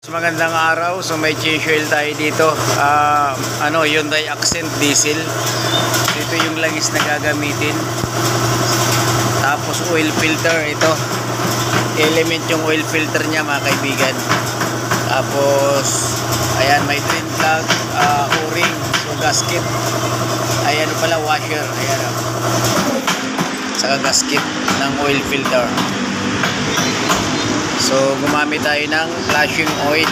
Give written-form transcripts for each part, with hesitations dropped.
Magandang araw. So may change oil tayo dito. Hyundai Accent diesel. Ito yung langis na gagamitin. Tapos oil filter ito. Element yung oil filter niya, mga kaibigan. Tapos ayan, may drain plug, o-ring, so gasket. Ayan pala, washer. Ayan. Saka gasket ng oil filter. So gumamit tayo ng flashing oil.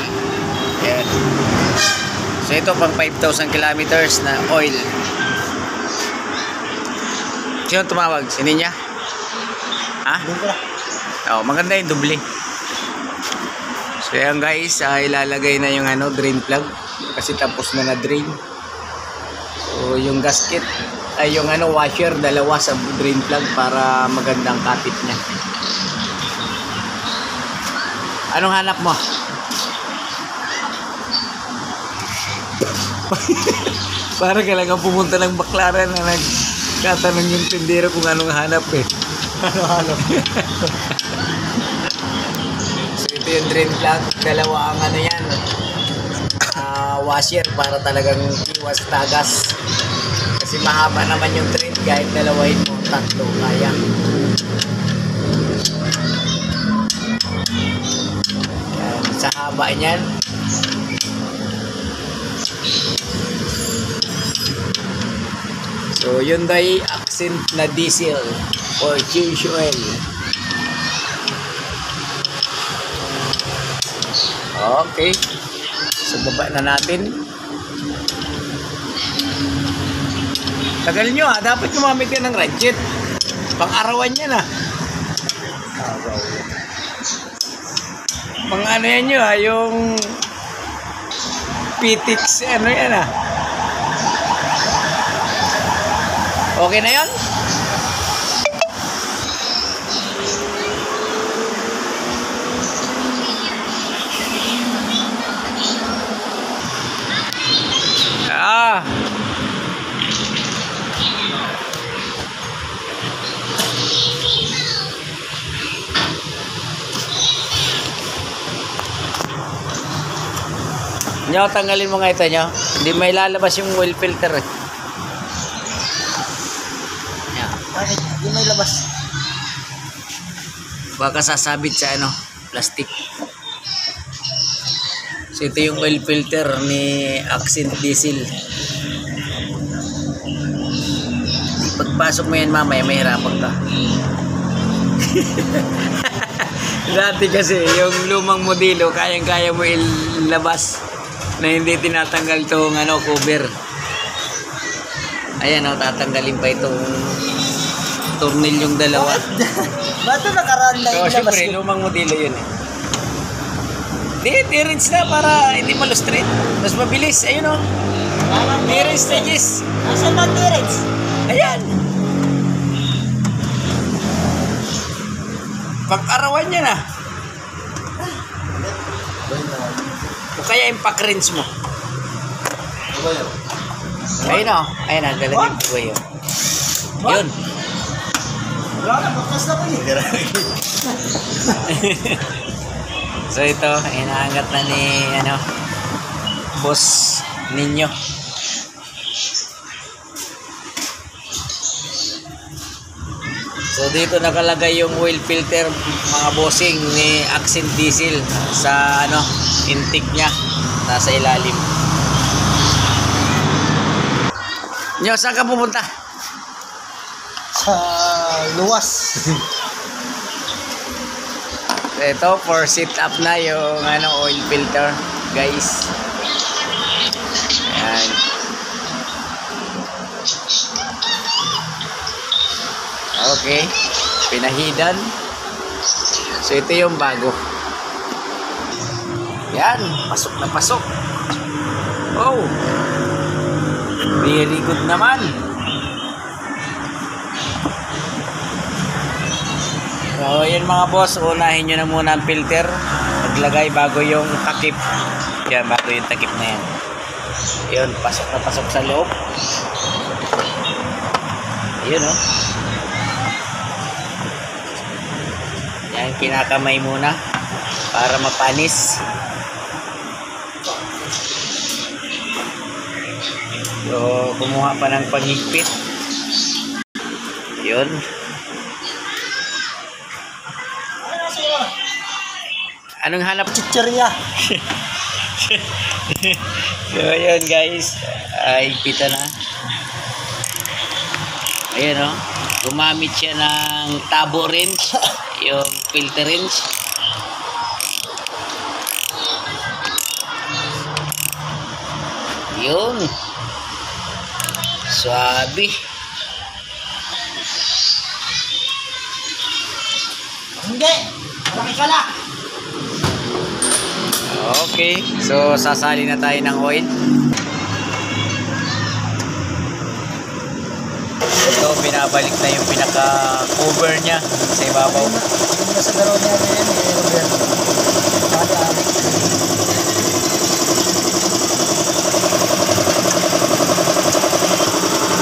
Ayan. So ito pang 5,000 kilometers na oil. Sino tumawag? Si Ninya? Ha? Oh, maganda yung doble. So yan guys, ilalagay na yung drain plug kasi tapos na drain. So yung gasket ay yung washer, dalawa sa drain plug para magandang kapit niya. Anong hanap mo? Para kailangan pumunta ng baklaran na nagkatanong yung tindero kung anong hanap eh. Ano hanap? So ito yung drain plug. Dalawa ang yan. Washer para talagang iwas tagas. Kasi mahaba naman yung drain. Kahit dalawahin mo, tatlo kaya. Sa haba niyan. So Hyundai Accent na diesel or change oil. Okay. So baba na natin. Tagal nyo dapat gumamit yan ng ratchet. Pang-arawan yan mga yan nyo yung PTX yan Okay na yan? Nyo, tanggalin mo nga ito nyo. Hindi may lalabas yung oil filter eh. Bakit? Hindi may labas. Baka sasabit sa plastic. So ito yung oil filter ni Accent diesel. Pagpasok mo yan mamaya, may hirapan ka. Dati kasi yung lumang modelo, kayang-kaya mo ilabas na hindi tinatanggal tong cover. Ayan tatanggalin pa itong tornilyong dalawa. Ba't ito nakaraan na So ilabas syempre yun? lumang modelo yun eh. Di-rinse na para hindi malustrit. Mas mabilis. Ayun di-rinse na Jess. Nasaan na tirits? Ayan. Pag-arawan niya na. O kaya impact rinse mo. Ayun ayun galing ko yun. Yun. Wala na, bakas na po yun. So ito, inaangat na ni boss ninyo. So dito nakalagay yung oil filter, mga bossing, ni Accent diesel sa intake niya, nasa ilalim. Nyo, saan ka pupunta? Sa luwas. Ito, for sit up na yung oil filter, guys. Ayan. Okay, pinahidan. So ito yung bago. Yan, pasok na pasok. Oh, very good naman. So yun mga boss, unahin nyo na muna ang filter. Maglagay bago yung takip. Yan, bago yung takip na yan. Yun, pasok na pasok sa loob. Yun Yan, kinakamay muna para mapanis. So, kumuha pa ng paghigpit. Yun. Anong hanap? Chicheria. So, yun guys. Higpitan na. Ayan o. Gumamit siya ng tabo wrench. Yung filter wrench. Yun. Swabe. Hindi. Marami ka na. Okay. So, sasali na tayo ng oil. Ito, binabalik na yung pinaka-cover niya sa ibabaw. Yung nasa garaw niya ngayon, Roberto. Kali-alik.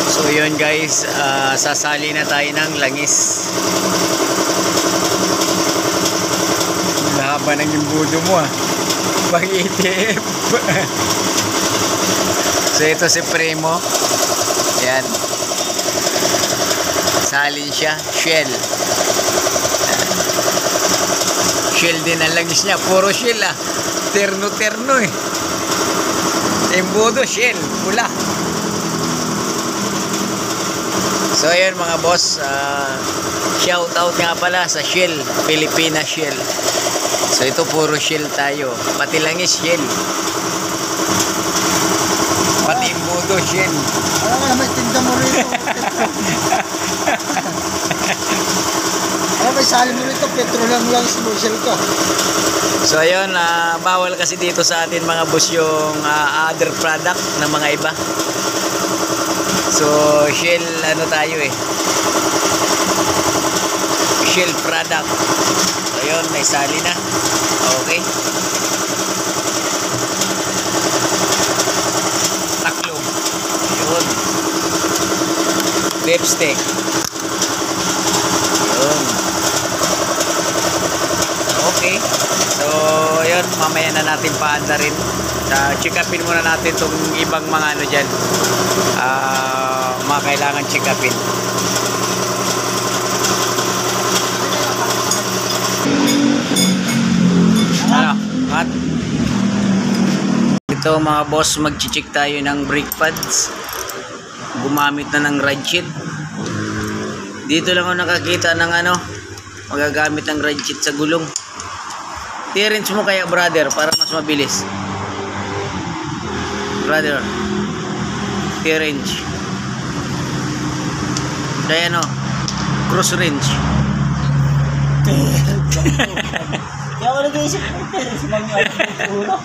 So, yun guys. Sasali na tayo ng langis. Haba ng imbudo mo pang ETF. So ito si Primo. Yan. Salin siya. Shell. Shell din ang langis niya. Puro shell Terno-terno Imbudo shell. Pula. So ayun mga boss. Shout out nga pala sa Shell. Filipina Shell. So ito puro shell tayo. Pati langis shell. Pati imbudo shell. Alam mo, may tinda mo rito. Alam mo, may sali mo rito. Petroleum lang sinushell ka. So ayun, bawal kasi dito sa atin mga boss yung other product ng mga iba. So shell ano tayo shell product. So ayun, may sali na. Okay. Taklog. Ayun. Lipstick. Ayun. Okay. So ayun, mamaya na natin paanda rin. Check upin muna natin itong ibang mga ano dyan. Mga kailangan check upin. Ano? At ito mga boss, mag-check tayo ng brake pads. Gumamit na ng rad sheet. Dito lang ako nakakita ng magagamit ng rad sheet sa gulong. Clearance mo kaya brother para mas mabilis. Brother, clearance. Kaya cross range. Kaya wala naisip ko.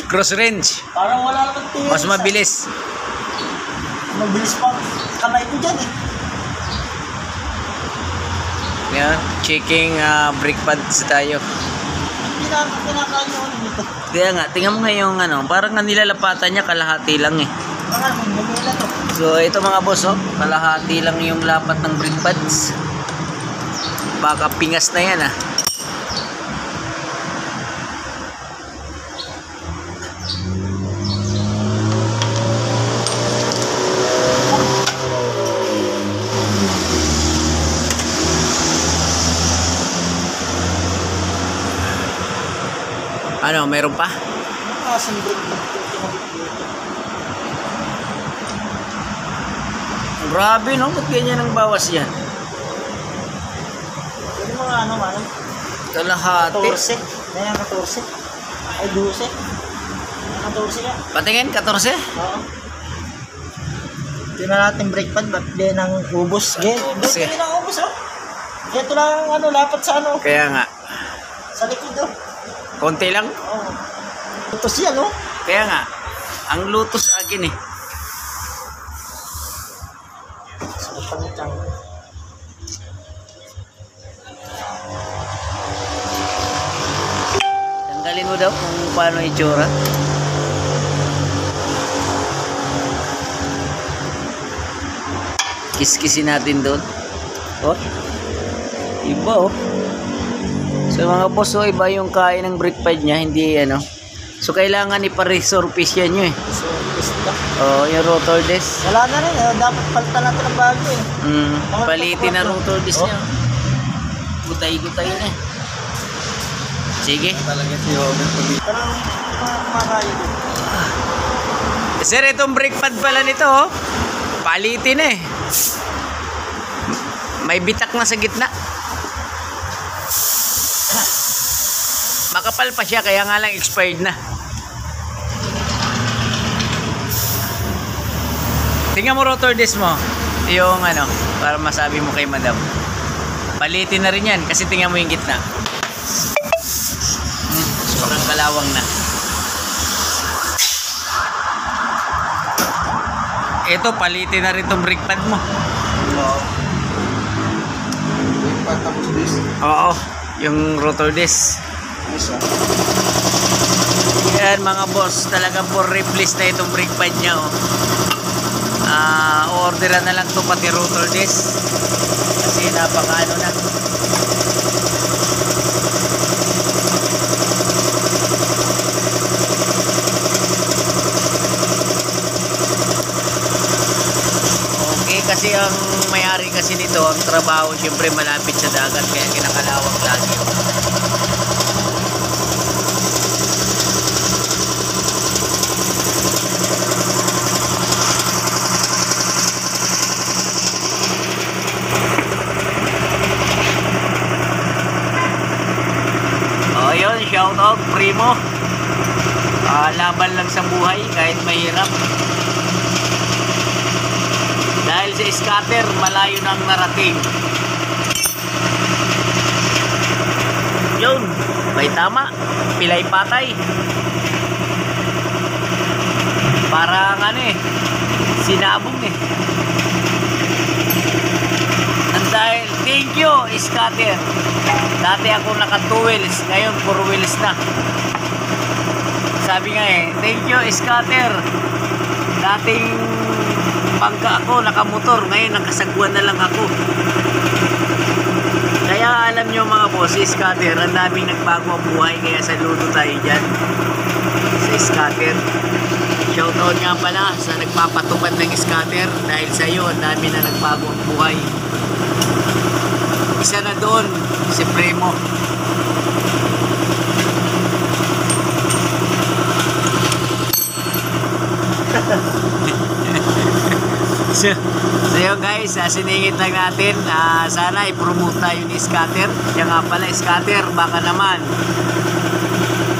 Cross range. Parang wala naman tiris. Mas mabilis. Mabilis pa kamay ko dyan Yan, checking brake pads tayo. Pinakain nyo dito. Kaya nga, tingnan mo nga yung parang nga nilalapatan niya kalahati lang Baka bumila to. So ito mga boss kalahati lang yung lapat ng brake pads. Baka pingas na yan meron pa? Kasing brake pad. Grabe ba't ganyan ang bawas yan? Yung mga man. Kalahati. 14. Kaya 14. Ay 12. 14 yan. Patingin, 14? Oo. Tingnan natin brake pad, ba't din ang ubos? Doon din ang ubos Ito lang lapat sa Kaya nga. Sa likod Konti lang? Oo. Lutos yan Kaya nga. Ang lutos agin Sa pangitang. Tanggalin mo daw kung paano itsura. Kiskisin natin doon. Iba So mga boss iba yung kain ng brake pad niya, hindi So kailangan ipa-resurface yan nyo eh. So, basta. Oo, yung rotor disc. Wala na rin. Dapat palitan natin ng bago eh. Palitin na rotor disc Oh. niya. Gutay-gutay na. Sige. Talaga siya. Parang kumakayo din. Sir, itong brake pad pala nito, oh. Palitin eh. May bitak na sa gitna. Makapal pa siya, kaya nga lang expired na. Tingnan mo rotor disc mo. Yung ano, para masabi mo kay madam. Palitin na rin yan, kasi tingnan mo yung gitna. Sobrang kalawang na. Ito, palitin na rin itong brake pad mo. Wow. Brake pad tapos disc. Oo, yung rotor disc. Nice ah. Yan mga boss, talagang for replace na itong brake pad niya. Oh. Orderan na lang to pati rotor disc. Kasi napakaano na. Kasi ang may-ari kasi nito, ang trabaho syempre malapit sa dagat, kaya kinakalawang lagi. Oh, yun, shout out Primo. Laban lang sa buhay kahit mahirap. Dahil sa scatter, malayo nang narating. Yun, may tama. Pilay patay. Parang ano eh, sinabong eh. And dahil, thank you, scatter. Dati ako naka 2 wheels, ngayon 4 wheels na. Sabi nga eh, thank you, scatter. Dating bangka ako, nakamotor, ngayon nakasagwan na lang ako. Kaya alam nyo mga boss, scatter, ang daming nagbago ang buhay, kaya saludo tayo dyan sa scatter. Shoutout nga pala sa nagpapatupad ng scatter, dahil sa iyo ang dami na nagbago ang buhay. Isa na doon si Primo. So yun guys, siningit lang natin, sana i-promote tayo ni scatter. Yan nga pala, scatter, baka naman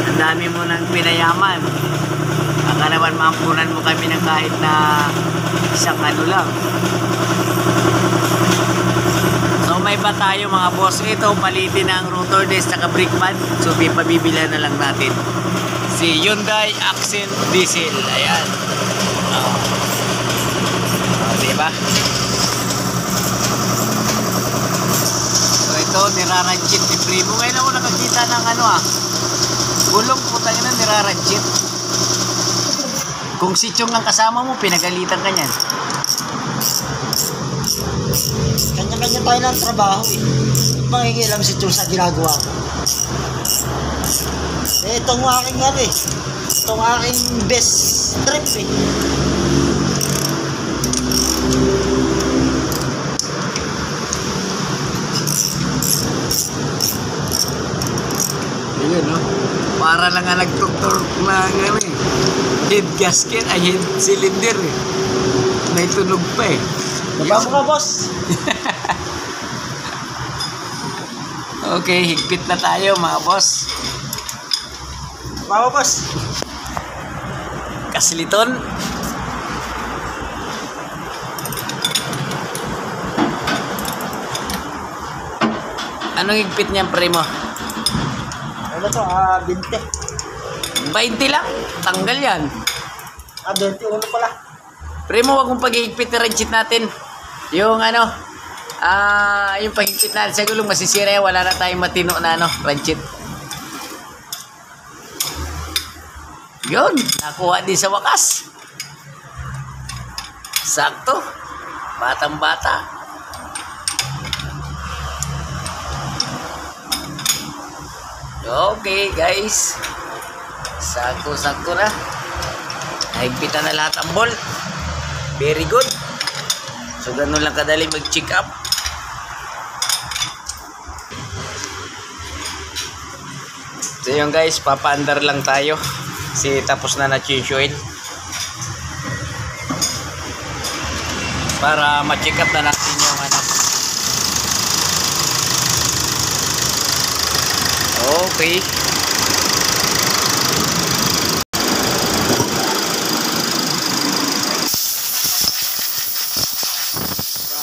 ang dami mo nang pinayaman, baka naman maampunan mo kami ng kahit na isang ano lang. So may ba tayo mga boss? Ito, palitin na ang rotor disc at brake pad. So pabibila na lang natin si Hyundai Accent Diesel. Ayan. Diba? So ito, niraranchit ni Primo. Ngayon ako nakakita ng ano gulong, putang ina, niraranchit. Kung si Chong ang kasama mo, pinagalitan ka niyan. Kanya-kanya tayo ng trabaho eh. Mangingilam si Chong sa ginagawa ko. Itong aking ano eh. Itong aking best trip eh. Ayun, no? Para lang nga nagtuturk na ano eh. Head gasket, ay head cylinder eh. May tunog pa eh. Baba mo ka, boss. Okay, higpit na tayo mga boss. Baba, boss. Kasliton. Anong higpit niyan, Primo? Ano to? 20. 20 lang. Tanggal yan. 21 pala. Primo, wag mong paghihigpit na ranchit natin. Yung ano, yung paghigpit natin sa gulong masisira yan. Wala na tayong matino na ano, ranchit. Yun, nakuha din sa wakas. Sakto. Batang bata. Okay guys, Sakto na. Nahigpitan na lahat ang bolt. Very good. So ganun lang kadali mag-check up. So yun guys, papaandar lang tayo. Kasi tapos na change oil. Para ma-check up na natin yung ano. Okay.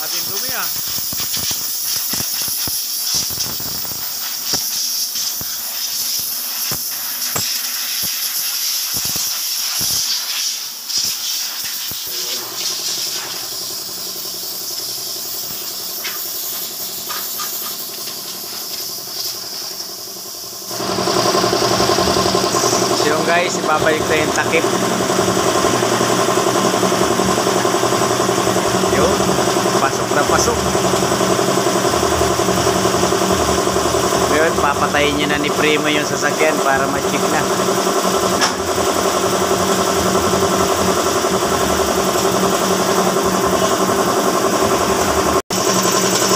Ating dumi ah. So yung guys, ibabalik tayo yung takip. Yun, pasok na pasok. Ngayon, papatayin nyo na ni Primo yung sasakyan para ma-check na.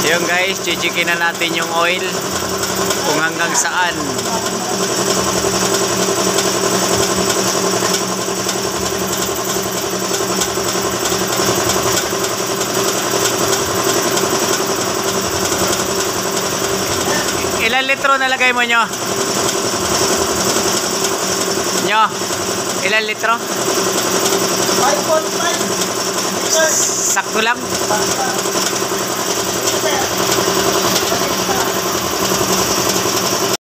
Yun guys, chichikin na natin yung oil kung hanggang saan. Ilan litro nalagay mo nyo? Nyo? Ilan litro? 5.5 liters. Sakto lang?